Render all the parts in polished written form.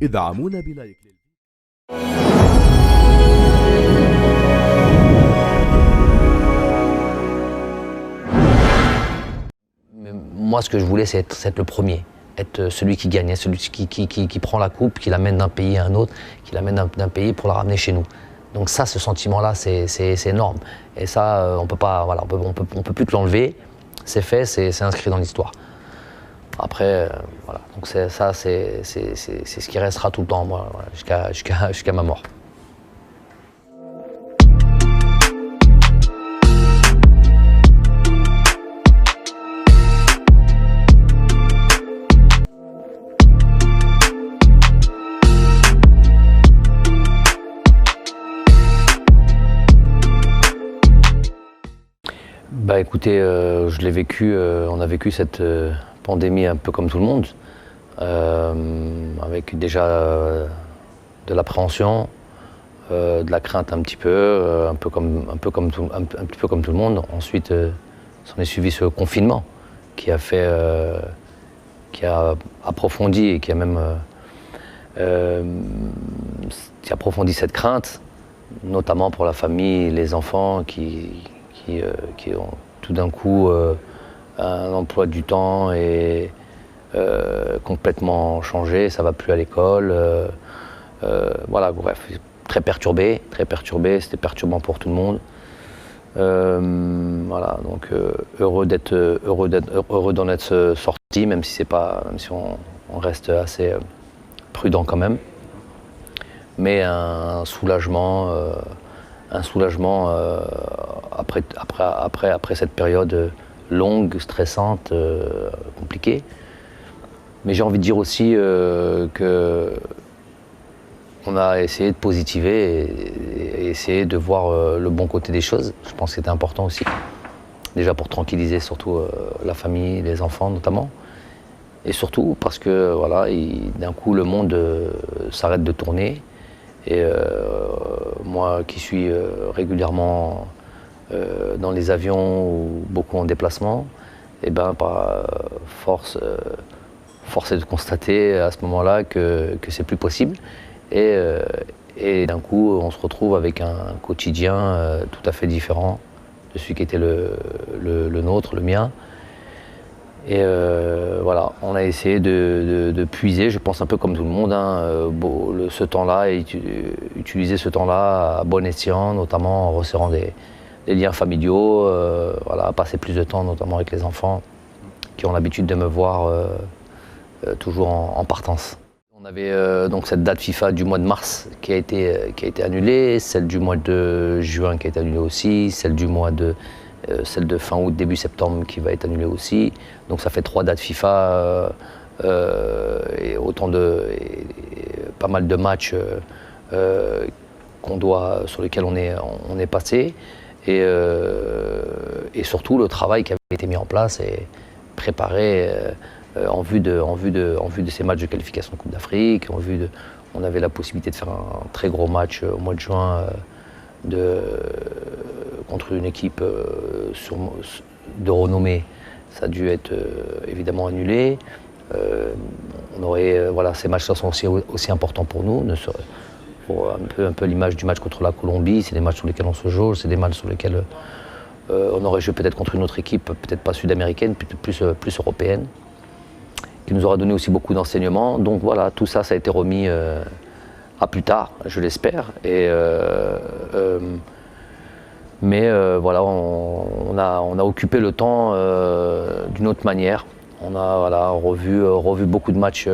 ادعمونا بلايك. Moi, ce que je voulais, c'est être le premier, être celui qui gagne, celui qui prend la coupe, qui l'amène d'un pays à un autre, qui l'amène d'un pays pour la ramener chez nous. Donc ça, ce sentiment-là, c'est énorme. Et ça, on peut pas, voilà, on peut plus te l'enlever. C'est fait, c'est inscrit dans l'histoire. Après, voilà. Donc c'est ce qui restera tout le temps, moi, voilà, jusqu'à ma mort. Bah écoutez, je l'ai vécu, on a vécu cette pandémie un peu comme tout le monde, avec déjà de l'appréhension, de la crainte un petit peu, un petit peu comme tout le monde. Ensuite, s'en est suivi ce confinement qui a fait, qui a approfondi et qui a même qui a approfondi cette crainte, notamment pour la famille, les enfants qui ont tout d'un coup un emploi du temps et complètement changé, ça va plus à l'école. Voilà, bref, très perturbé, c'était perturbant pour tout le monde. Voilà, donc heureux d'en être sorti, même si on reste assez prudent quand même. Mais un soulagement après cette période longue, stressante, compliquée. Mais j'ai envie de dire aussi que on a essayé de positiver et essayer de voir le bon côté des choses. Je pense que c'était important aussi. Déjà pour tranquilliser surtout la famille, les enfants notamment. Et surtout parce que voilà, d'un coup le monde s'arrête de tourner. Et moi qui suis régulièrement dans les avions ou beaucoup en déplacement, et ben par force est de constater à ce moment-là que c'est plus possible. Et d'un coup, on se retrouve avec un quotidien tout à fait différent de celui qui était le nôtre, le mien. Et voilà, on a essayé de puiser, je pense un peu comme tout le monde, hein, ce temps-là, et utiliser ce temps-là à bon escient, notamment en resserrant des liens familiaux, voilà, passer plus de temps notamment avec les enfants qui ont l'habitude de me voir toujours en partance. On avait donc cette date FIFA du mois de mars qui a été annulée, celle du mois de juin qui a été annulée aussi, celle de fin août, début septembre qui va être annulée aussi. Donc ça fait 3 dates FIFA et pas mal de matchs sur lesquels on est passé. Et surtout le travail qui avait été mis en place et préparé en vue de ces matchs de qualification de Coupe d'Afrique. On avait la possibilité de faire un très gros match au mois de juin contre une équipe de renommée. Ça a dû être évidemment annulé. Voilà, ces matchs-là sont aussi importants pour nous. Pour un peu l'image du match contre la Colombie, c'est des matchs sur lesquels on se jauge, c'est des matchs sur lesquels on aurait joué peut-être contre une autre équipe, peut-être pas sud-américaine, plus européenne, qui nous aura donné aussi beaucoup d'enseignements. Donc voilà, tout ça, ça a été remis à plus tard, je l'espère. Mais voilà, on a occupé le temps d'une autre manière. On a voilà, revu beaucoup de matchs,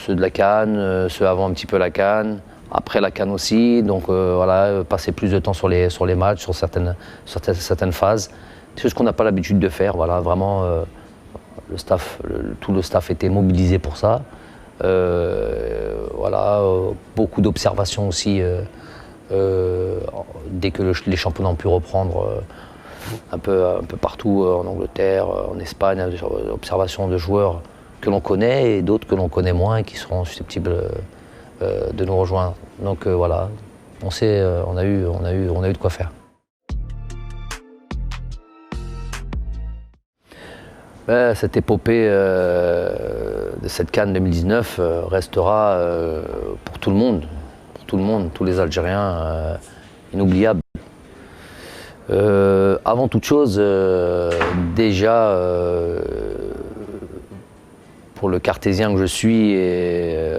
ceux de la CAN, ceux avant un petit peu la CAN, après la CAN aussi. Donc voilà, passer plus de temps sur les matchs, sur certaines phases. C'est ce qu'on n'a pas l'habitude de faire. Voilà, vraiment, tout le staff était mobilisé pour ça. Voilà, beaucoup d'observations aussi. Dès que les championnats ont pu reprendre un peu partout en Angleterre, en Espagne, observation de joueurs que l'on connaît et d'autres que l'on connaît moins et qui seront susceptibles de nous rejoindre. Donc voilà, on a eu de quoi faire. Cette épopée de cette CAN 2019 restera pour tout le monde, tous les Algériens, inoubliable. Avant toute chose, déjà, pour le cartésien que je suis, et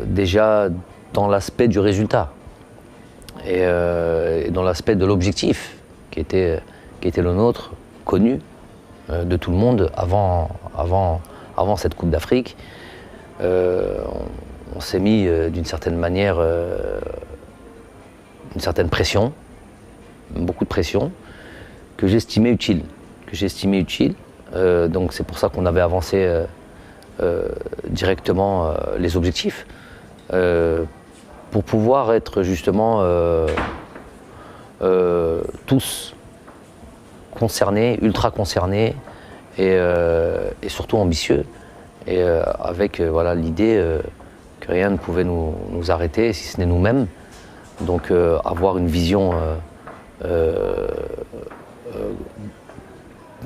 déjà dans l'aspect du résultat et dans l'aspect de l'objectif qui était le nôtre, connu de tout le monde avant cette Coupe d'Afrique. On s'est mis d'une certaine manière une certaine pression, beaucoup de pression, que j'estimais utile. Donc c'est pour ça qu'on avait avancé directement les objectifs, pour pouvoir être justement tous concernés, ultra concernés et surtout ambitieux, et avec voilà, l'idée que rien ne pouvait nous arrêter si ce n'est nous-mêmes. Donc avoir une vision, une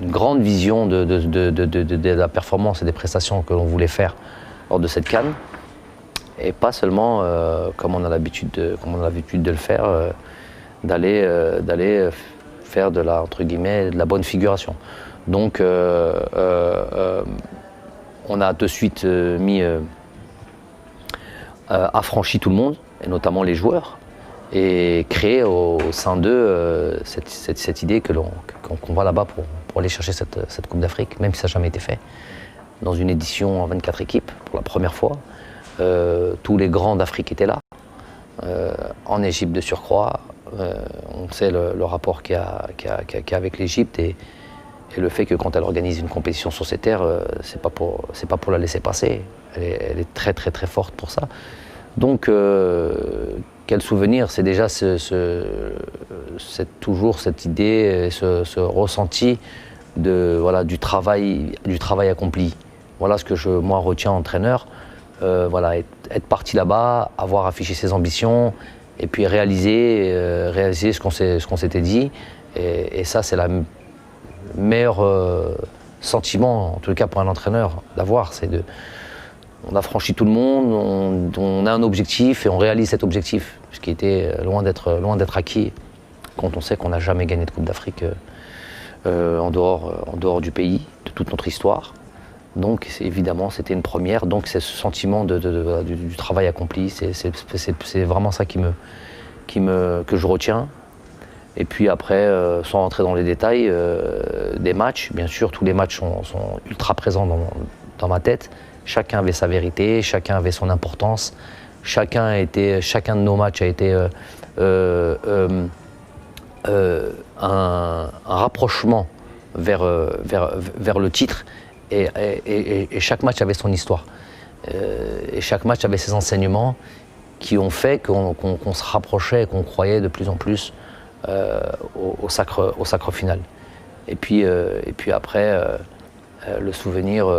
grande vision de la performance et des prestations que l'on voulait faire lors de cette CAN, et pas seulement comme on a l'habitude de le faire, d'aller faire de la, entre guillemets, de la bonne figuration. Donc on a de suite affranchi tout le monde, et notamment les joueurs, et créé au sein d'eux cette idée qu'on va là-bas pour aller chercher cette Coupe d'Afrique, même si ça n'a jamais été fait. Dans une édition en 24 équipes, pour la première fois, tous les grands d'Afrique étaient là, en Égypte de surcroît. On sait le rapport qu'il y a avec l'Égypte, et le fait que quand elle organise une compétition sur ces terres, c'est pas pour la laisser passer. Elle est très très très forte pour ça. Donc quel souvenir, c'est déjà toujours cette idée, ce ressenti voilà, du travail accompli. Voilà ce que moi retiens entraîneur. Voilà, être parti là-bas, avoir affiché ses ambitions, et puis réaliser ce qu'on s'était dit. Et ça, c'est le meilleur sentiment, en tout cas pour un entraîneur, d'avoir. On a franchi tout le monde, on a un objectif et on réalise cet objectif, ce qui était loin d'être acquis quand on sait qu'on n'a jamais gagné de Coupe d'Afrique en dehors du pays, de toute notre histoire. Donc évidemment c'était une première, donc c'est ce sentiment du travail accompli, c'est vraiment ça que je retiens. Et puis après, sans rentrer dans les détails, des matchs, bien sûr tous les matchs sont ultra présents dans ma tête. Chacun avait sa vérité, chacun avait son importance, chacun de nos matchs a été un rapprochement vers le titre, et chaque match avait son histoire. Et chaque match avait ses enseignements qui ont fait qu'on se rapprochait et qu'on croyait de plus en plus au sacre final. Et puis après, le souvenir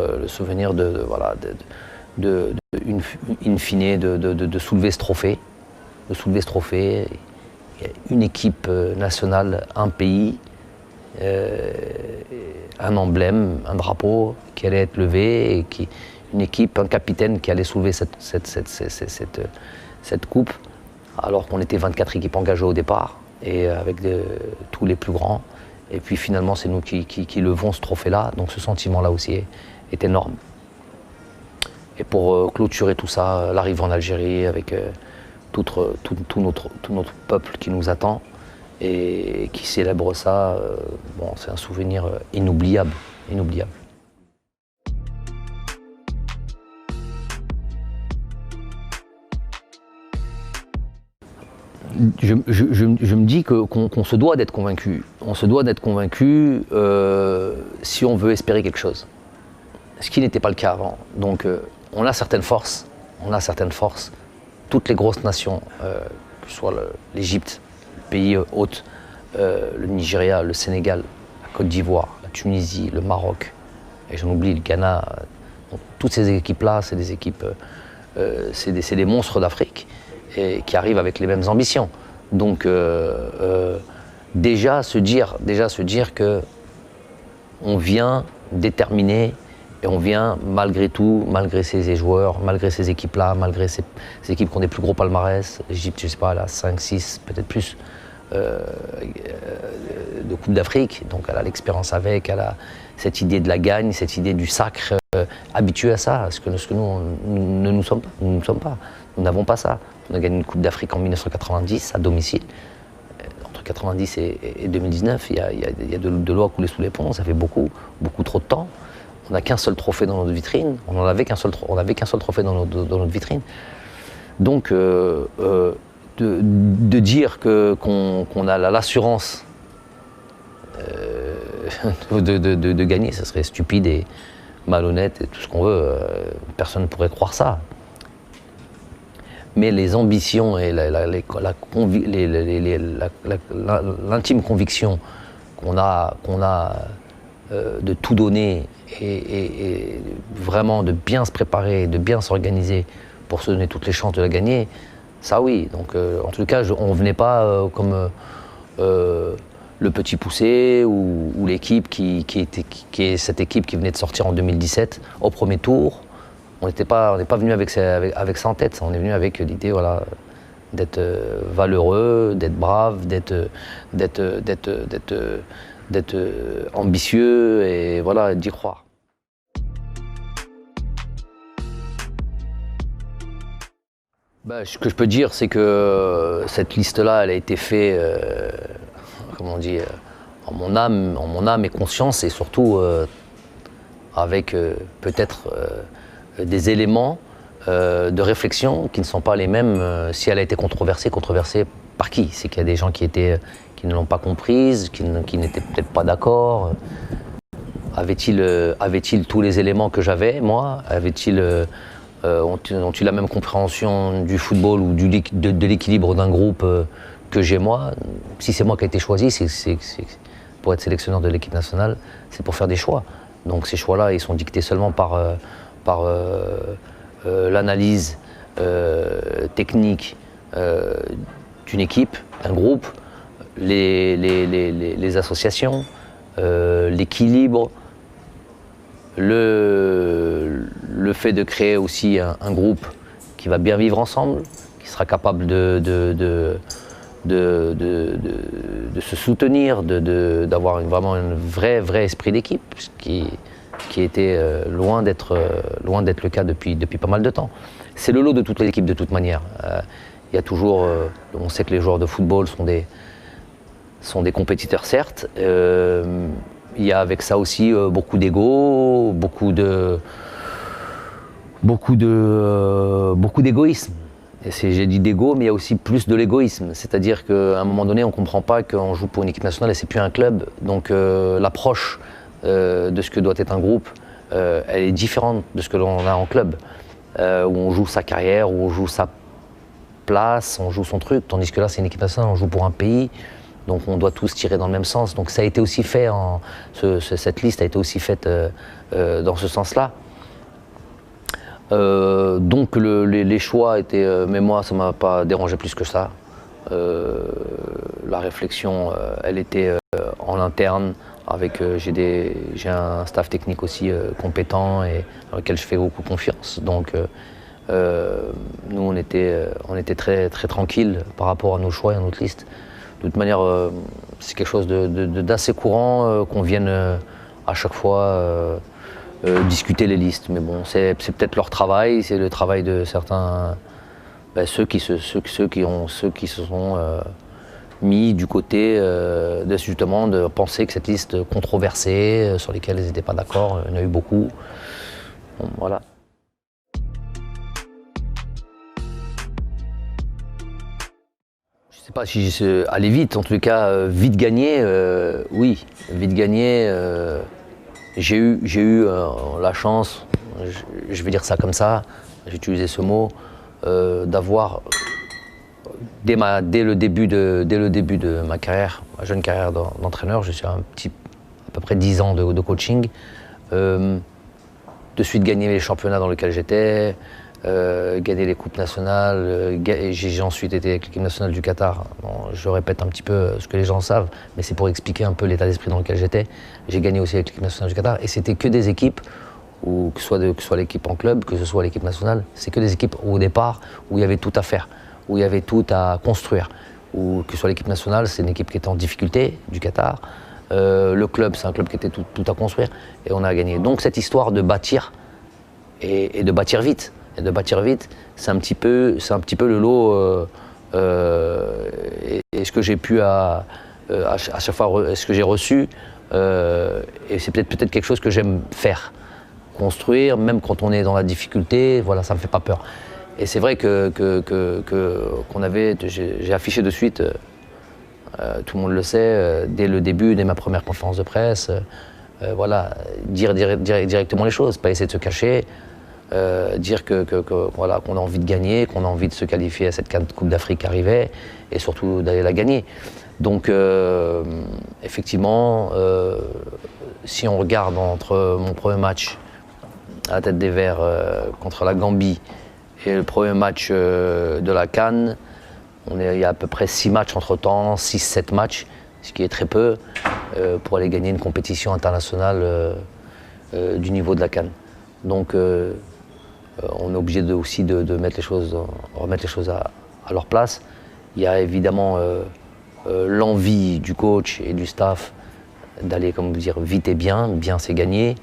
in fine de soulever ce trophée. Il y a une équipe nationale, un pays, un emblème, un drapeau qui allait être levé, et une équipe, un capitaine qui allait soulever cette coupe, alors qu'on était 24 équipes engagées au départ, et avec tous les plus grands. Et puis finalement, c'est nous qui levons ce trophée-là, donc ce sentiment-là aussi est énorme. Et pour clôturer tout ça, l'arrivée en Algérie avec tout notre peuple qui nous attend et qui célèbre ça, c'est un souvenir inoubliable. Je me dis qu'on se doit d'être convaincu. On se doit d'être convaincu si on veut espérer quelque chose. Ce qui n'était pas le cas avant. Donc on a certaines forces. Toutes les grosses nations, que ce soit l'Égypte, le pays hôte, le Nigeria, le Sénégal, la Côte d'Ivoire, la Tunisie, le Maroc, et j'en oublie le Ghana. Donc, toutes ces équipes-là, c'est des équipes, c'est des monstres d'Afrique, et qui arrivent avec les mêmes ambitions. Donc déjà se dire que on vient déterminé et on vient malgré tout, malgré ces joueurs, malgré ces équipes-là, malgré ces équipes qui ont des plus gros palmarès. L'Égypte, je ne sais pas, elle a 5, 6, peut-être plus de Coupe d'Afrique. Donc elle a l'expérience avec, elle a cette idée de la gagne, cette idée du sacre, habituée à ça, ce que nous ne sommes pas. Nous n'avons pas ça. On a gagné une Coupe d'Afrique en 1990 à domicile. Entre 90 et 2019, il y a de l'eau à couler sous les ponts, ça fait beaucoup trop de temps. On n'a qu'un seul trophée dans notre vitrine. On n'avait qu'un seul trophée dans notre vitrine. Donc, de dire qu'on a l'assurance de gagner, ça serait stupide et malhonnête et tout ce qu'on veut. Personne ne pourrait croire ça. Mais les ambitions et l'intime conviction qu'on a de tout donner et vraiment de bien se préparer, de bien s'organiser pour se donner toutes les chances de la gagner, ça oui. Donc en tout cas, on ne venait pas comme le petit poussé ou l'équipe qui est cette équipe qui venait de sortir en 2017 au premier tour. On n'est pas venu avec ça en tête. On est venu avec l'idée, voilà, d'être valeureux, d'être brave, d'être ambitieux et voilà, d'y croire. Ce que je peux dire, c'est que cette liste-là, elle a été faite, comment on dit, en mon âme et conscience, et surtout avec peut-être des éléments de réflexion qui ne sont pas les mêmes si elle a été controversée par qui? C'est qu'il y a des gens qui ne l'ont pas comprise, qui n'étaient peut-être pas d'accord. Avait-il tous les éléments que j'avais, moi? Ont-ils la même compréhension du football ou de l'équilibre d'un groupe que j'ai moi? Si c'est moi qui ai été choisi, c'est pour être sélectionneur de l'équipe nationale, c'est pour faire des choix. Donc ces choix-là, ils sont dictés seulement par l'analyse technique d'une équipe, d'un groupe, les associations, l'équilibre, le fait de créer aussi un groupe qui va bien vivre ensemble, qui sera capable de se soutenir, d'avoir vraiment un vrai esprit d'équipe, qui était loin d'être le cas depuis pas mal de temps. C'est le lot de toutes les équipes de toute manière. Il y a toujours, on sait que les joueurs de football sont des compétiteurs certes. Il y a avec ça aussi beaucoup d'ego, beaucoup d'égoïsme. J'ai dit d'ego, mais il y a aussi plus de l'égoïsme. C'est-à-dire qu'à un moment donné, on ne comprend pas qu'on joue pour une équipe nationale et c'est plus un club. Donc l'approche de ce que doit être un groupe, elle est différente de ce que l'on a en club, où on joue sa carrière, où on joue sa place, on joue son truc, tandis que là c'est une équipe nationale, on joue pour un pays, donc on doit tous tirer dans le même sens. Donc ça a été aussi fait, cette liste a été aussi faite dans ce sens-là. Donc les choix étaient, mais moi ça ne m'a pas dérangé plus que ça. La réflexion, elle était en interne. J'ai un staff technique aussi compétent et dans lequel je fais beaucoup confiance. Donc nous on était très tranquille par rapport à nos choix et à notre liste. De toute manière, c'est quelque chose d'assez courant qu'on vienne à chaque fois discuter les listes. Mais bon, c'est peut-être leur travail, c'est le travail de certains, ceux qui se sont mis du côté justement de penser que cette liste controversée, sur laquelle ils n'étaient pas d'accord, il y en a eu beaucoup. Bon, voilà. Je ne sais pas si aller vite, en tout cas vite gagné, oui, vite gagné. J'ai eu la chance, je vais dire ça comme ça, j'ai utilisé ce mot, d'avoir dès le début de ma carrière, ma jeune carrière d'entraîneur, je suis à peu près 10 ans de coaching, de suite gagner les championnats dans lesquels j'étais, gagner les coupes nationales. J'ai ensuite été avec l'équipe nationale du Qatar. Bon, je répète un petit peu ce que les gens savent, mais c'est pour expliquer un peu l'état d'esprit dans lequel j'étais. J'ai gagné aussi avec l'équipe nationale du Qatar, et c'était que des équipes, que ce soit l'équipe en club, que ce soit l'équipe nationale, c'est que des équipes au départ où il y avait tout à faire, où il y avait tout à construire. Ou que ce soit l'équipe nationale, c'est une équipe qui était en difficulté du Qatar. Le club, c'est un club qui était tout à construire, et on a gagné. Donc cette histoire de bâtir et de bâtir vite, c'est un petit peu le lot. Et ce que j'ai pu à chaque fois, ce que j'ai reçu, et c'est peut-être quelque chose que j'aime faire, construire, même quand on est dans la difficulté. Voilà, ça me fait pas peur. Et c'est vrai j'ai affiché de suite, tout le monde le sait, dès le début, dès ma première conférence de presse, voilà, dire directement les choses, pas essayer de se cacher, dire voilà, qu'on a envie de gagner, qu'on a envie de se qualifier à cette Coupe d'Afrique qui arrivait, et surtout d'aller la gagner. Donc effectivement, si on regarde entre mon premier match à la tête des Verts contre la Gambie et le premier match de la CAN, il y a à peu près 6 matchs entre-temps, 6-7 matchs, ce qui est très peu, pour aller gagner une compétition internationale du niveau de la CAN. Donc on est obligé aussi de remettre les choses à leur place. Il y a évidemment l'envie du coach et du staff d'aller, comme vous dire, vite et bien c'est gagné.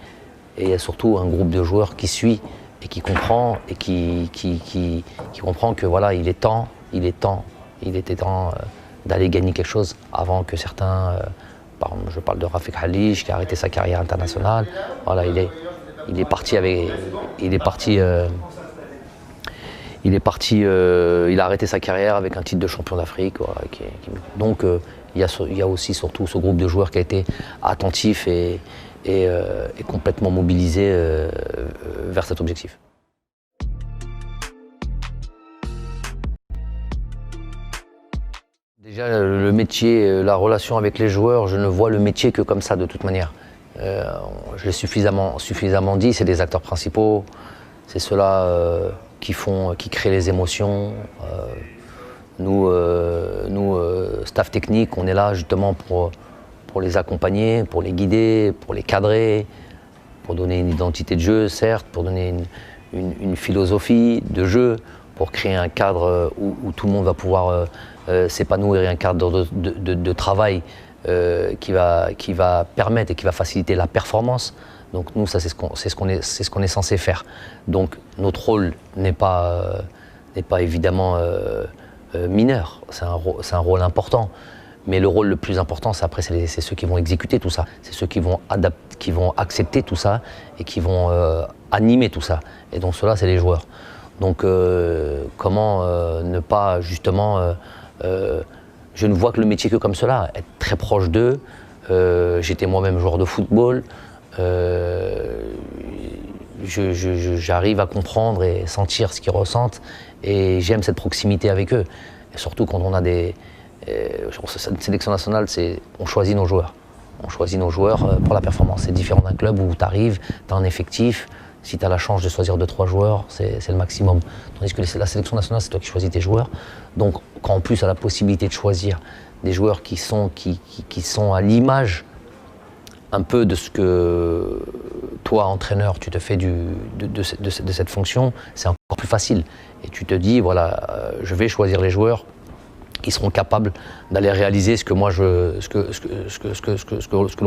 Et il y a surtout un groupe de joueurs qui suit et qui comprend, et qui comprend que voilà, il était temps d'aller gagner quelque chose avant que certains, par exemple, je parle de Rafik Halish qui a arrêté sa carrière internationale. Voilà, il a arrêté sa carrière avec un titre de champion d'Afrique. Voilà, donc il y a aussi surtout ce groupe de joueurs qui a été attentif et complètement mobilisé vers cet objectif. Déjà, le métier, la relation avec les joueurs, je ne vois le métier que comme ça de toute manière. Je l'ai suffisamment dit, c'est des acteurs principaux, c'est ceux-là qui créent les émotions. Nous, staff technique, on est là justement pour les accompagner, pour les guider, pour les cadrer, pour donner une identité de jeu, certes, pour donner une philosophie de jeu, pour créer un cadre où tout le monde va pouvoir s'épanouir, et un cadre de travail qui va permettre et qui va faciliter la performance. Donc nous, ça c'est ce qu'on est censé faire. Donc notre rôle n'est pas évidemment mineur, c'est un rôle important. Mais le rôle le plus important, c'est ceux qui vont exécuter tout ça. C'est ceux qui vont accepter tout ça et qui vont animer tout ça. Et donc ceux-là, c'est les joueurs. Donc comment ne pas justement... je ne vois que le métier que comme cela, être très proche d'eux. J'étais moi-même joueur de football. J'arrive à comprendre et sentir ce qu'ils ressentent. Et j'aime cette proximité avec eux. Et surtout quand on a une sélection nationale, on choisit nos joueurs. On choisit nos joueurs pour la performance. C'est différent d'un club où tu arrives, tu as un effectif. Si tu as la chance de choisir 2-3 joueurs, c'est le maximum. Tandis que la sélection nationale, c'est toi qui choisis tes joueurs. Donc quand en plus tu as la possibilité de choisir des joueurs qui sont à l'image un peu de ce que toi, entraîneur, tu te fais de cette fonction, c'est encore plus facile. Et tu te dis, voilà, je vais choisir les joueurs qui seront capables d'aller réaliser ce que l'on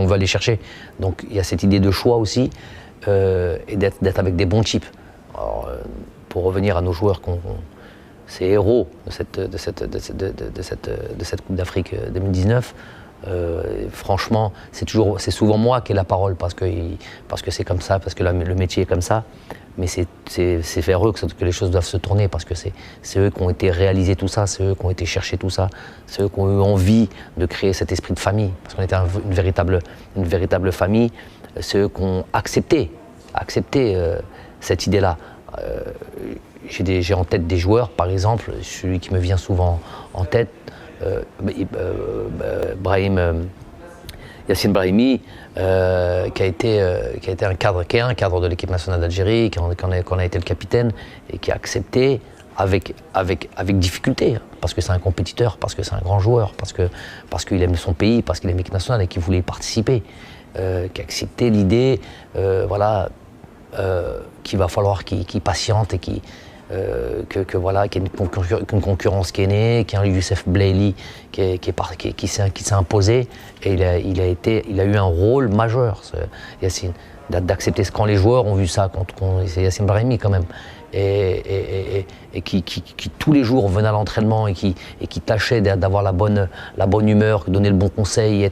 veut aller chercher. Donc il y a cette idée de choix aussi, et d'être avec des bons types. Alors, pour revenir à nos joueurs, ces héros de cette Coupe d'Afrique 2019, franchement, c'est souvent moi qui ai la parole parce que c'est comme ça, parce que le métier est comme ça. Mais c'est vers eux que les choses doivent se tourner, parce que c'est eux qui ont été réaliser tout ça, c'est eux qui ont été chercher tout ça, c'est eux qui ont eu envie de créer cet esprit de famille, parce qu'on était une véritable famille. C'est eux qui ont accepté cette idée-là. J'ai en tête des joueurs, par exemple, celui qui me vient souvent en tête, Brahim Yacine Brahimi, qui a été un cadre de l'équipe nationale d'Algérie, qu'on a été le capitaine et qui a accepté avec difficulté, parce que c'est un compétiteur, parce que c'est un grand joueur, parce qu'il aime son pays, parce qu'il aime l'équipe nationale et qu'il voulait y participer, qui a accepté l'idée, qu'il va falloir qu'il patiente et qu'il y a une concurrence qui est née, qu'il y a un Youssef Blaili qui s'est imposé, et il a eu un rôle majeur, Yacine, d'accepter quand les joueurs ont vu ça, c'est Yacine Brahimi quand même, et qui tous les jours venait à l'entraînement et qui tâchait d'avoir la bonne humeur, donner le bon conseil,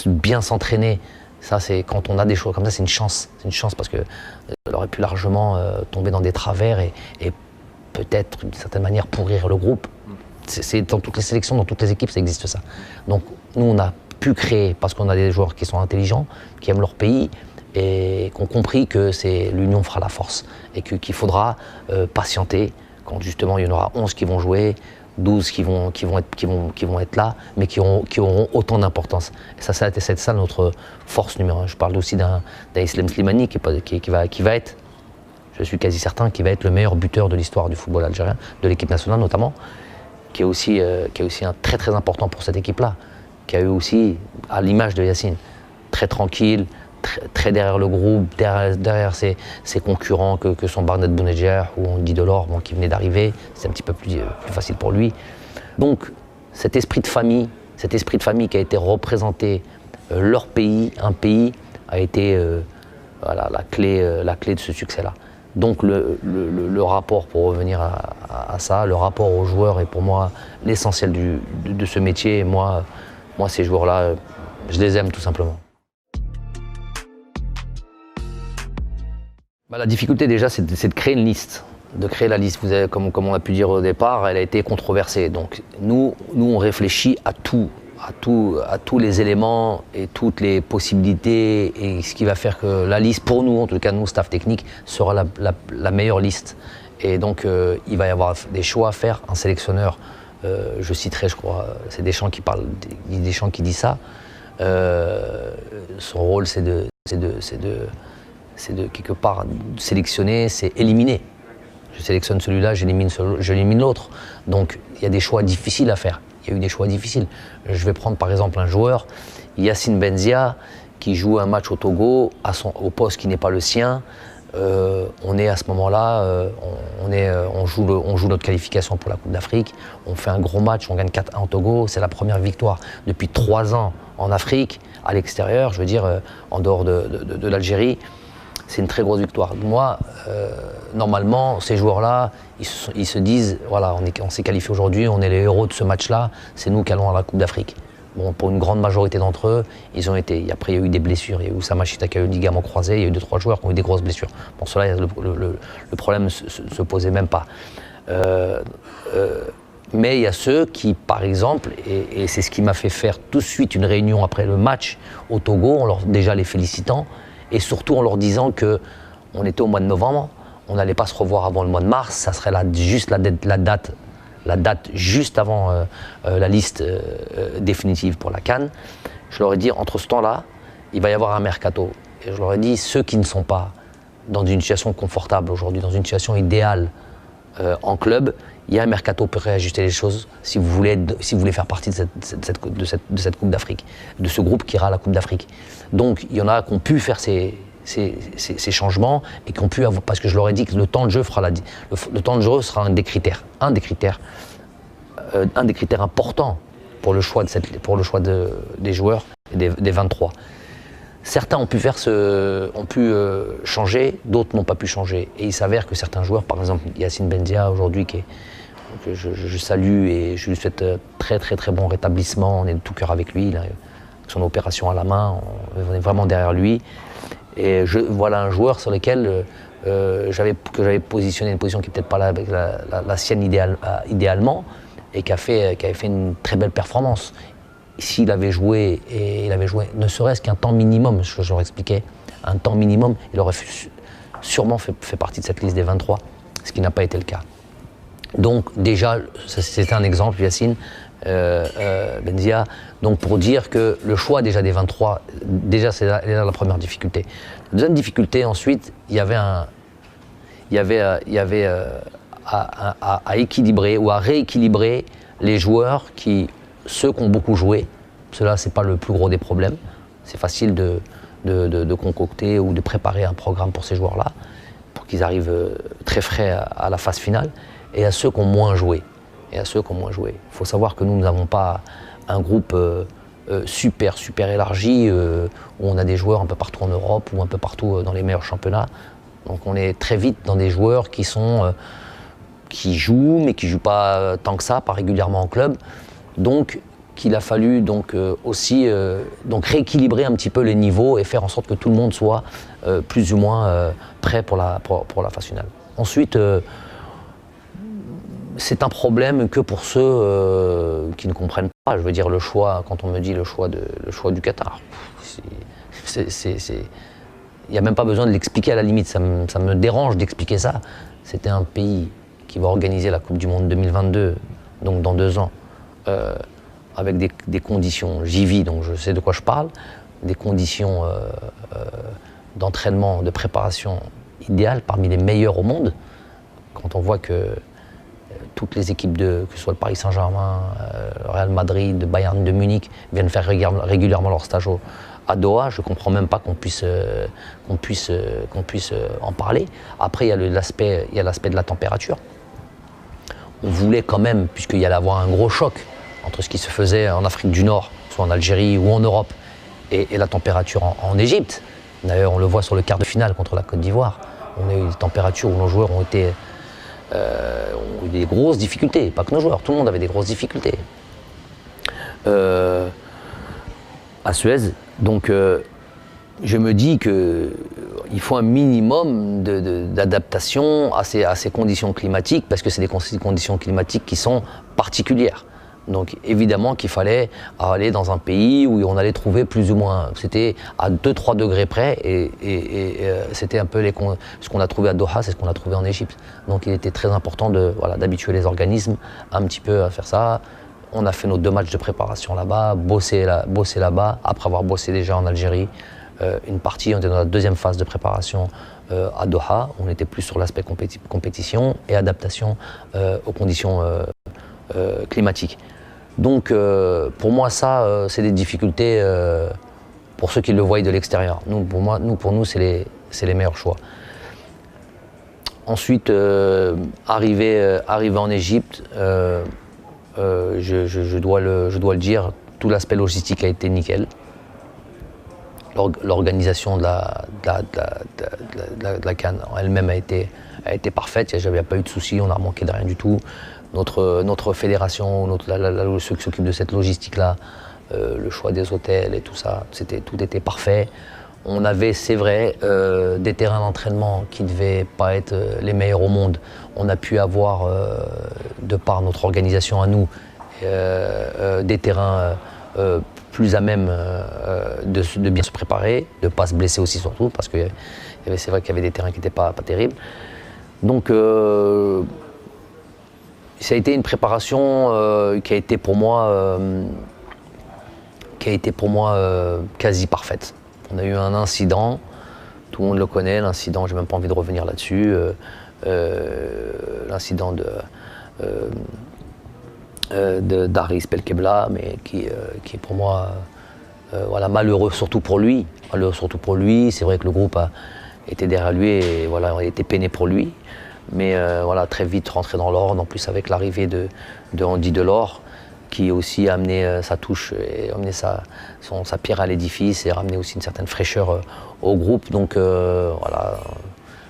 bien s'entraîner. Ça, c'est quand on a des choses comme ça, c'est une chance. C'est une chance parce que aurait pu largement tomber dans des travers et peut-être d'une certaine manière pourrir le groupe. C'est dans toutes les sélections, dans toutes les équipes, ça existe ça. Donc nous, on a pu créer, parce qu'on a des joueurs qui sont intelligents, qui aiment leur pays et qui ont compris que l'union fera la force et qu'il faudra patienter quand justement il y en aura 11 qui vont jouer, 12 qui vont être là, mais qui auront autant d'importance. Et ça a été ça notre force numéro 1. Je parle aussi d'un Islam Slimani qui va être, je suis quasi certain, qui va être le meilleur buteur de l'histoire du football algérien, de l'équipe nationale notamment, qui est aussi un très très important pour cette équipe-là, qui a eu aussi, à l'image de Yacine, très tranquille, très derrière le groupe, derrière ses concurrents que sont Barnet Bounedjah ou Guy Delors, qui venait d'arriver, c'est un petit peu plus facile pour lui. Donc cet esprit de famille qui a été représenté, leur pays, un pays, a été la clé de ce succès-là. Donc le rapport, pour revenir à ça, le rapport aux joueurs est pour moi l'essentiel de ce métier. Et moi, ces joueurs-là, je les aime tout simplement. La difficulté déjà, c'est de créer une liste, de créer la liste. Vous avez, comme on a pu dire au départ, elle a été controversée. Donc nous on réfléchit à tous les éléments et toutes les possibilités, et ce qui va faire que la liste, pour nous, en tout cas nous, staff technique, sera la meilleure liste. Et donc il va y avoir des choix à faire. Un sélectionneur, je citerai, je crois, c'est Deschamps qui dit ça. Son rôle, c'est de quelque part sélectionner, c'est éliminer. Je sélectionne celui-là, j'élimine l'autre. Donc il y a des choix difficiles à faire. Il y a eu des choix difficiles. Je vais prendre par exemple un joueur, Yacine Benzia, qui joue un match au Togo au poste qui n'est pas le sien. On est à ce moment-là, on joue notre qualification pour la Coupe d'Afrique. On fait un gros match, on gagne 4-1 au Togo. C'est la première victoire depuis 3 ans en Afrique, à l'extérieur, je veux dire, en dehors de l'Algérie. C'est une très grosse victoire. Moi, normalement, ces joueurs-là, ils se disent, voilà, on s'est qualifié aujourd'hui, on est les héros de ce match-là, c'est nous qui allons à la Coupe d'Afrique. Bon, pour une grande majorité d'entre eux, ils ont été. Après, il y a eu des blessures. Il y a eu Oussama Chita qui a eu le ligament croisé, il y a eu 2-3 joueurs qui ont eu des grosses blessures. Bon, cela, le problème ne se posait même pas. Mais il y a ceux qui, par exemple, et c'est ce qui m'a fait faire tout de suite une réunion après le match au Togo, déjà les félicitant, et surtout en leur disant qu'on était au mois de novembre, on n'allait pas se revoir avant le mois de mars, ça serait juste la date juste avant la liste définitive pour la CAN. Je leur ai dit, entre ce temps-là, il va y avoir un mercato. Et je leur ai dit, ceux qui ne sont pas dans une situation confortable aujourd'hui, dans une situation idéale en club, il y a un mercato pour réajuster les choses si vous voulez faire partie de cette Coupe d'Afrique, de ce groupe qui ira à la Coupe d'Afrique. Donc il y en a qui ont pu faire ces changements et qui ont pu avoir, parce que je leur ai dit que le temps de jeu sera un des critères importants pour le choix des joueurs et des 23. Certains ont pu changer, d'autres n'ont pas pu changer. Et il s'avère que certains joueurs, par exemple Yacine Benzia aujourd'hui, que je salue et je lui souhaite très très très bon rétablissement, on est de tout cœur avec lui, il a son opération à la main, on est vraiment derrière lui. Et voilà un joueur sur lequel j'avais positionné une position qui n'est peut-être pas la sienne idéalement, et qui avait fait une très belle performance. S'il avait joué, ne serait-ce qu'un temps minimum, je leur expliquais, un temps minimum, il aurait sûrement fait partie de cette liste des 23, ce qui n'a pas été le cas. Donc déjà, c'était un exemple, Yacine, Benzia. Donc pour dire que le choix déjà des 23, déjà c'est là la première difficulté. La deuxième difficulté ensuite, il y avait à équilibrer ou à rééquilibrer les joueurs ceux qui ont beaucoup joué. Cela c'est pas le plus gros des problèmes. C'est facile de concocter ou de préparer un programme pour ces joueurs-là, pour qu'ils arrivent très frais à la phase finale, et à ceux qui ont moins joué. Il faut savoir que nous n'avons pas un groupe super élargi où on a des joueurs un peu partout en Europe ou un peu partout dans les meilleurs championnats. Donc on est très vite dans des joueurs qui jouent mais qui ne jouent pas tant que ça, pas régulièrement en club. Donc qu'il a fallu aussi rééquilibrer un petit peu les niveaux et faire en sorte que tout le monde soit plus ou moins prêt pour la phase finale. Ensuite, c'est un problème que pour ceux qui ne comprennent pas. Je veux dire, le choix, quand on me dit le choix du Qatar, il n'y a même pas besoin de l'expliquer à la limite, ça me dérange d'expliquer ça. C'était un pays qui va organiser la Coupe du Monde 2022, donc dans 2 ans, avec des conditions, j'y vis, donc je sais de quoi je parle, des conditions d'entraînement, de préparation idéales, parmi les meilleures au monde. Quand on voit que toutes les équipes, que ce soit le Paris Saint-Germain, le Real Madrid, le Bayern de Munich, viennent faire régulièrement leur stage à Doha. Je ne comprends même pas qu'on puisse en parler. Après, il y a l'aspect de la température. On voulait quand même, puisqu'il y allait avoir un gros choc entre ce qui se faisait en Afrique du Nord, soit en Algérie ou en Europe, et la température en Égypte. D'ailleurs, on le voit sur le quart de finale contre la Côte d'Ivoire. On a eu des températures où nos joueurs ont eu des grosses difficultés, pas que nos joueurs, tout le monde avait des grosses difficultés à Suez. Donc je me dis qu'il faut un minimum d'adaptation à ces conditions climatiques, parce que c'est des conditions climatiques qui sont particulières. Donc évidemment qu'il fallait aller dans un pays où on allait trouver plus ou moins, c'était à 2-3 degrés près, et c'était un peu ce qu'on a trouvé à Doha, c'est ce qu'on a trouvé en Égypte. Donc il était très important d'habituer les organismes un petit peu à faire ça. On a fait nos 2 matchs de préparation là-bas, bossé là-bas, après avoir bossé déjà en Algérie. Une partie, on était dans la 2e phase de préparation à Doha. On était plus sur l'aspect compétition et adaptation aux conditions climatiques. Donc pour moi ça, c'est des difficultés pour ceux qui le voient de l'extérieur. Pour nous c'est les meilleurs choix. Ensuite, arrivé en Égypte, je dois le dire, tout l'aspect logistique a été nickel. L'organisation de la CAN elle-même a été parfaite, il n'y a pas eu de soucis, on n'a manqué de rien du tout. Notre fédération, ceux qui s'occupent de cette logistique-là, le choix des hôtels et tout ça, tout était parfait. On avait, c'est vrai, des terrains d'entraînement qui ne devaient pas être les meilleurs au monde. On a pu avoir, de par notre organisation à nous, des terrains plus à même de bien se préparer, de ne pas se blesser aussi surtout, parce que c'est vrai qu'il y avait des terrains qui n'étaient pas terribles. Donc ça a été une préparation qui a été pour moi quasi parfaite. On a eu un incident, tout le monde le connaît, l'incident, j'ai même pas envie de revenir là-dessus, l'incident d'Aris Belkebla, mais qui est pour moi malheureux surtout pour lui. C'est vrai que le groupe était derrière lui et on a été peiné pour lui. Mais très vite rentré dans l'ordre, en plus avec l'arrivée de Andy Delors, qui aussi a amené sa touche et amené sa pierre à l'édifice et ramené aussi une certaine fraîcheur au groupe. Donc le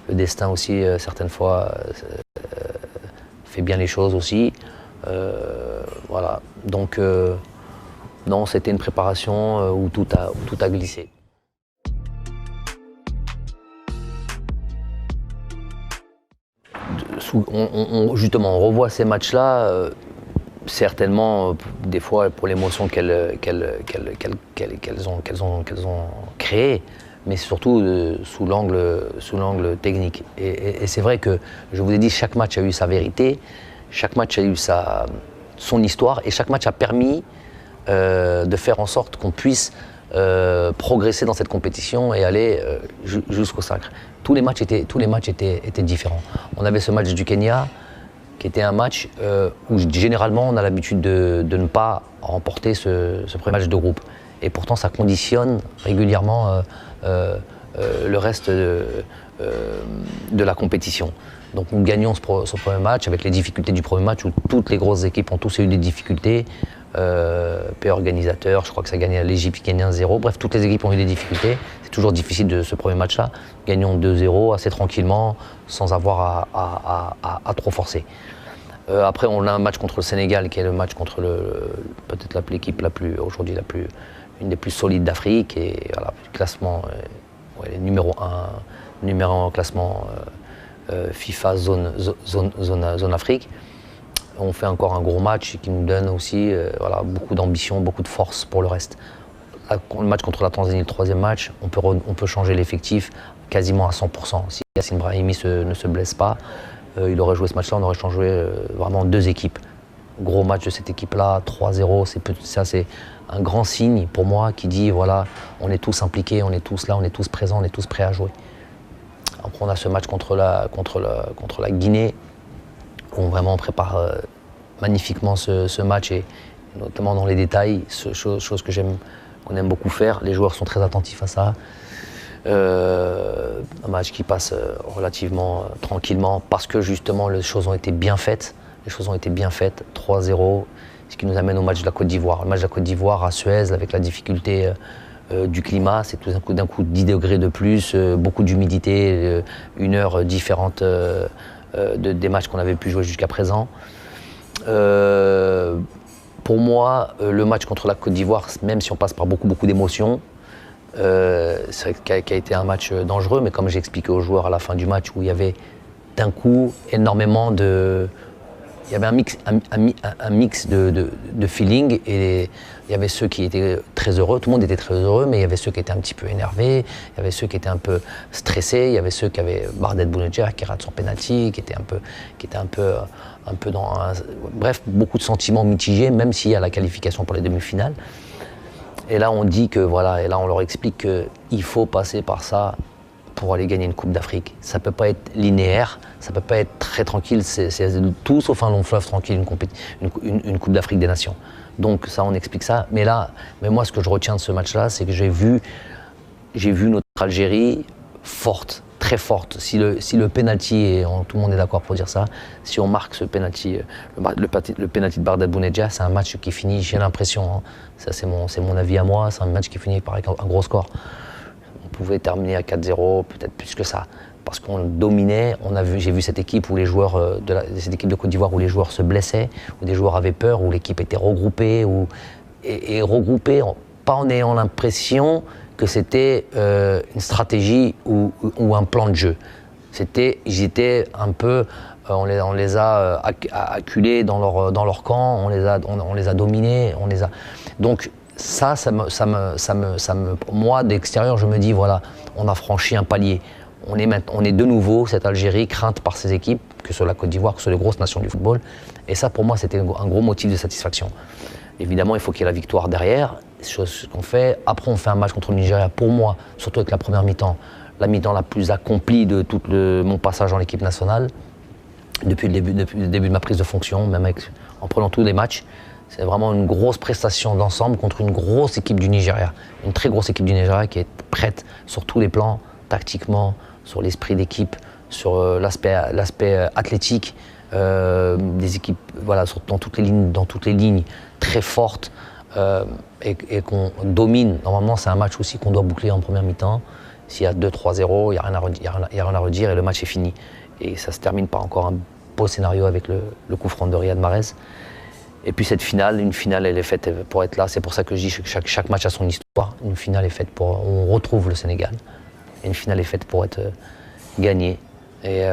destin aussi, certaines fois, fait bien les choses aussi. Donc non, c'était une préparation où tout a glissé. Justement, on revoit ces matchs-là, certainement, des fois, pour l'émotion qu'elles ont créée, mais surtout sous l'angle technique. Et c'est vrai que, je vous ai dit, chaque match a eu sa vérité, chaque match a eu son histoire et chaque match a permis de faire en sorte qu'on puisse progresser dans cette compétition et aller jusqu'au sacre. Tous les matchs étaient différents. On avait ce match du Kenya qui était un match où généralement on a l'habitude de ne pas remporter ce premier match de groupe. Et pourtant ça conditionne régulièrement le reste de la compétition. Donc nous gagnons ce premier match avec les difficultés du premier match où toutes les grosses équipes ont tous eu des difficultés. Pays organisateur, je crois que ça gagnait à l'Égypte, qui gagnait 1-0. Bref, toutes les équipes ont eu des difficultés. C'est toujours difficile de ce premier match-là. Gagnons 2-0 assez tranquillement, sans avoir à trop forcer. Après, on a un match contre le Sénégal, qui est le match contre peut-être l'équipe une des plus solides d'Afrique. Et voilà, classement, numéro 1 au classement FIFA zone Afrique. On fait encore un gros match qui nous donne aussi beaucoup d'ambition, beaucoup de force pour le reste. Le match contre la Tanzanie, le troisième match, on peut changer l'effectif quasiment à 100%. Si Yassine Brahimi ne se blesse pas, il aurait joué ce match-là, on aurait changé vraiment 2 équipes. Gros match de cette équipe-là, 3-0, c'est un grand signe pour moi qui dit voilà, on est tous impliqués, on est tous là, on est tous présents, on est tous prêts à jouer. Après on a ce match contre la Guinée, où vraiment on prépare magnifiquement ce match et notamment dans les détails, chose qu'on aime beaucoup faire. Les joueurs sont très attentifs à ça. Un match qui passe relativement tranquillement parce que justement les choses ont été bien faites. Les choses ont été bien faites, 3-0, ce qui nous amène au match de la Côte d'Ivoire. Le match de la Côte d'Ivoire à Suez avec la difficulté du climat, c'est tout d'un coup 10 degrés de plus, beaucoup d'humidité, une heure différente des matchs qu'on avait pu jouer jusqu'à présent. Pour moi, le match contre la Côte d'Ivoire, même si on passe par beaucoup d'émotions, c'est vrai qu'il a été un match dangereux, mais comme j'ai expliqué aux joueurs à la fin du match, où il y avait d'un coup énormément de... Il y avait un mix de feeling et il y avait ceux qui étaient très heureux, tout le monde était très heureux, mais il y avait ceux qui étaient un petit peu énervés, il y avait ceux qui étaient un peu stressés, il y avait ceux qui avaient Bardet Bounedjah qui rate son penalty, qui était un peu dans bref, beaucoup de sentiments mitigés, même s'il y a la qualification pour les demi-finales. Et là on dit que voilà, et là on leur explique qu'il faut passer par ça pour aller gagner une Coupe d'Afrique. Ça ne peut pas être linéaire, ça ne peut pas être très tranquille, c'est tout sauf un long fleuve tranquille, une Coupe d'Afrique des Nations. Donc ça, on explique ça. Mais moi, ce que je retiens de ce match-là, c'est que j'ai vu notre Algérie forte, très forte. Si le penalty, et tout le monde est d'accord pour dire ça, si on marque ce penalty, le penalty de Bardet Bounedjah, c'est un match qui finit, j'ai l'impression, hein, ça c'est mon avis à moi, c'est un match qui finit par un gros score. On pouvait terminer à 4-0, peut-être plus que ça, parce qu'on dominait. J'ai vu cette équipe où les joueurs cette équipe de Côte d'Ivoire où les joueurs se blessaient, où des joueurs avaient peur, où l'équipe était regroupée, et regroupée, pas en ayant l'impression que c'était une stratégie ou un plan de jeu. Ils étaient un peu, on les a acculés dans leur camp, on les a dominés, donc moi d'extérieur, je me dis voilà, on a franchi un palier. On est de nouveau cette Algérie crainte par ses équipes, que ce soit la Côte d'Ivoire, que ce soit les grosses nations du football. Et ça, pour moi, c'était un gros motif de satisfaction. Évidemment, il faut qu'il y ait la victoire derrière, chose qu'on fait. Après, on fait un match contre le Nigeria. Pour moi, surtout avec la première mi-temps, la mi-temps la plus accomplie de tout mon passage dans l'équipe nationale, depuis le début de ma prise de fonction, même en prenant tous les matchs. C'est vraiment une grosse prestation d'ensemble contre une grosse équipe du Nigeria. Une très grosse équipe du Nigeria qui est prête sur tous les plans, tactiquement, sur l'esprit d'équipe, sur l'aspect athlétique, des équipes dans toutes les lignes très fortes et qu'on domine. Normalement, c'est un match aussi qu'on doit boucler en première mi-temps. S'il y a 2-3-0, il n'y a rien à redire et le match est fini. Et ça se termine par encore un beau scénario avec le coup franc de Riyad Mahrez. Et puis cette finale, une finale, elle est faite pour être là. C'est pour ça que je dis que chaque match a son histoire. Une finale est faite on retrouve le Sénégal. Et une finale est faite pour être gagnée. Et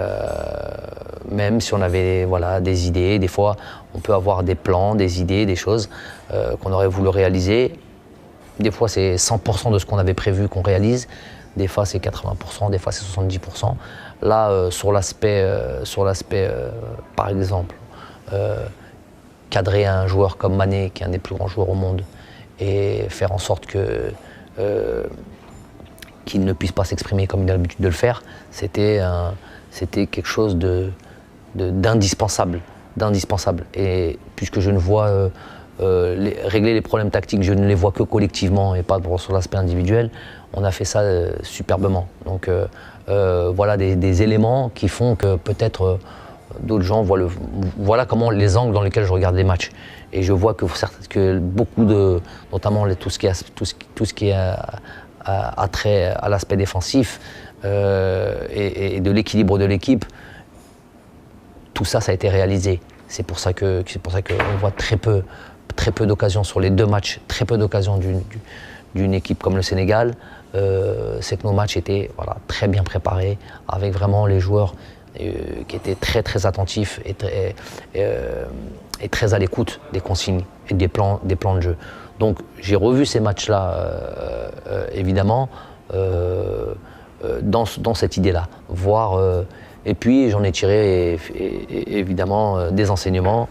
même si on avait des idées, des fois on peut avoir des plans, des idées, des choses qu'on aurait voulu réaliser. Des fois c'est 100% de ce qu'on avait prévu qu'on réalise. Des fois c'est 80%, des fois c'est 70%. Là, sur l'aspect, par exemple, cadrer un joueur comme Mané, qui est un des plus grands joueurs au monde, et faire en sorte qu'il ne puisse pas s'exprimer comme il a l'habitude de le faire, c'était quelque chose d'indispensable. Et puisque je ne vois régler les problèmes tactiques, je ne les vois que collectivement et pas sur l'aspect individuel, on a fait ça superbement. Donc voilà des éléments qui font que peut-être d'autres gens voient voilà comment les angles dans lesquels je regarde les matchs. Et je vois que beaucoup notamment tout ce qui a trait à l'aspect défensif et de l'équilibre de l'équipe, tout ça, ça a été réalisé. C'est pour ça qu'on voit très peu d'occasions sur les 2 matchs, très peu d'occasions d'une équipe comme le Sénégal. C'est que nos matchs étaient très bien préparés, avec vraiment les joueurs qui étaient très très attentifs et très à l'écoute des consignes et des plans de jeu. Donc j'ai revu ces matchs-là, évidemment, dans cette idée-là. Et puis j'en ai tiré évidemment des enseignements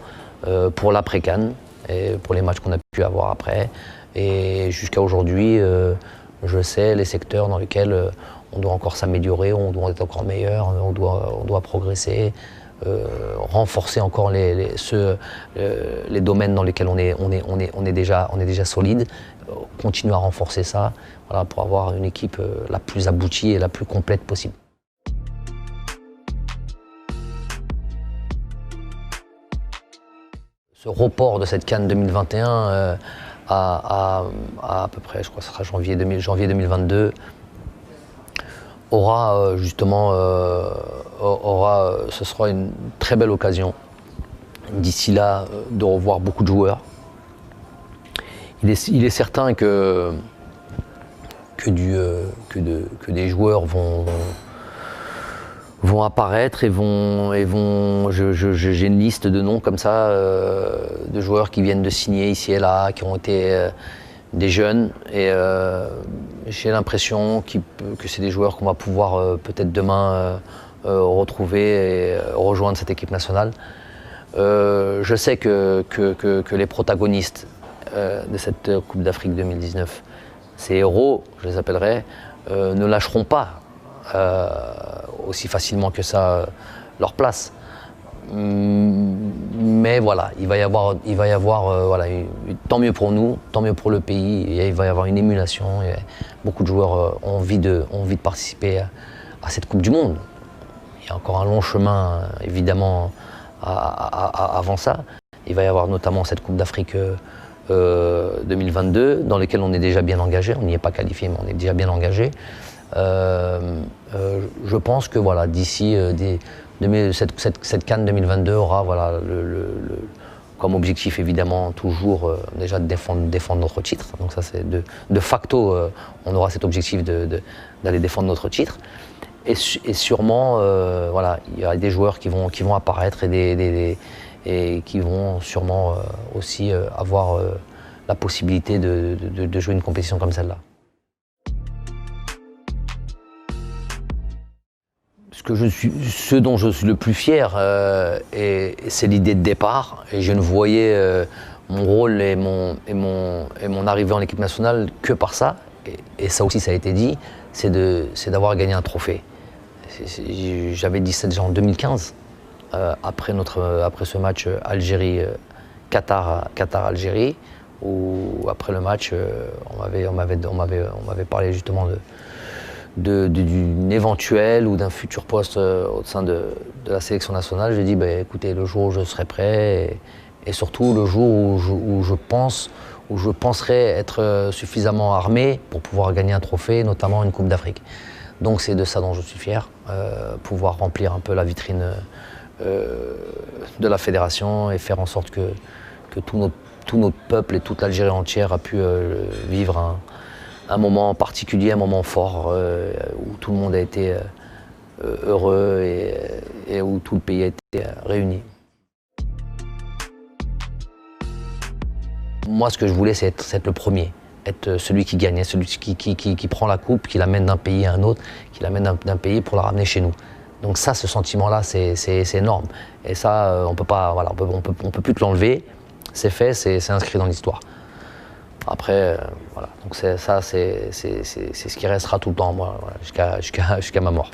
pour l'après-CAN et pour les matchs qu'on a pu avoir après. Et jusqu'à aujourd'hui, je sais les secteurs dans lesquels on doit encore s'améliorer, on doit être encore meilleur, on doit progresser, renforcer encore les domaines dans lesquels on est déjà solide, continuer à renforcer ça, pour avoir une équipe la plus aboutie et la plus complète possible. Ce report de cette CAN 2021 à peu près, je crois que ce sera janvier 2022, ce sera une très belle occasion d'ici là de revoir beaucoup de joueurs. Il est certain que des joueurs vont apparaître et j'ai une liste de noms comme ça, de joueurs qui viennent de signer ici et là, qui ont été des jeunes, et j'ai l'impression que c'est des joueurs qu'on va pouvoir peut-être demain retrouver et rejoindre cette équipe nationale. Je sais que les protagonistes de cette Coupe d'Afrique 2019, ces héros, je les appellerai, ne lâcheront pas aussi facilement que ça leur place. Mais voilà, il va y avoir tant mieux pour nous, tant mieux pour le pays, et il va y avoir une émulation. Et beaucoup de joueurs ont envie de participer à cette Coupe du Monde. Il y a encore un long chemin, évidemment, avant ça. Il va y avoir notamment cette Coupe d'Afrique 2022, dans laquelle on est déjà bien engagé. On n'y est pas qualifié, mais on est déjà bien engagé. Je pense que d'ici cette CAN 2022 aura comme objectif évidemment toujours déjà de défendre notre titre. Donc ça c'est de facto on aura cet objectif d'aller défendre notre titre. Et sûrement il y a des joueurs qui vont apparaître et qui vont sûrement aussi avoir la possibilité de jouer une compétition comme celle-là. Ce dont je suis le plus fier, c'est l'idée de départ. Et je ne voyais mon rôle et mon arrivée en équipe nationale que par ça. Et ça aussi, ça a été dit, c'est d'avoir gagné un trophée. J'avais 17 ans en 2015, après ce match Qatar-Algérie, où après le match, on m'avait parlé justement d'une éventuelle ou d'un futur poste au sein de la sélection nationale. J'ai dit, écoutez, le jour où je serai prêt, et surtout le jour où je penserai être suffisamment armé pour pouvoir gagner un trophée, notamment une Coupe d'Afrique. Donc c'est de ça dont je suis fier, pouvoir remplir un peu la vitrine de la fédération et faire en sorte que tout notre peuple et toute l'Algérie entière a pu vivre un moment particulier, un moment fort, où tout le monde a été heureux et où tout le pays a été réuni. Moi, ce que je voulais, c'est être le premier, être celui qui gagne, celui qui prend la coupe, qui l'amène d'un pays à un autre, qui l'amène d'un pays pour la ramener chez nous. Donc ça, ce sentiment-là, c'est énorme. Et ça, on peut plus te l'enlever. c'est fait, c'est inscrit dans l'histoire. Après, voilà. Donc c'est ce qui restera tout le temps, moi, voilà, jusqu'à ma mort.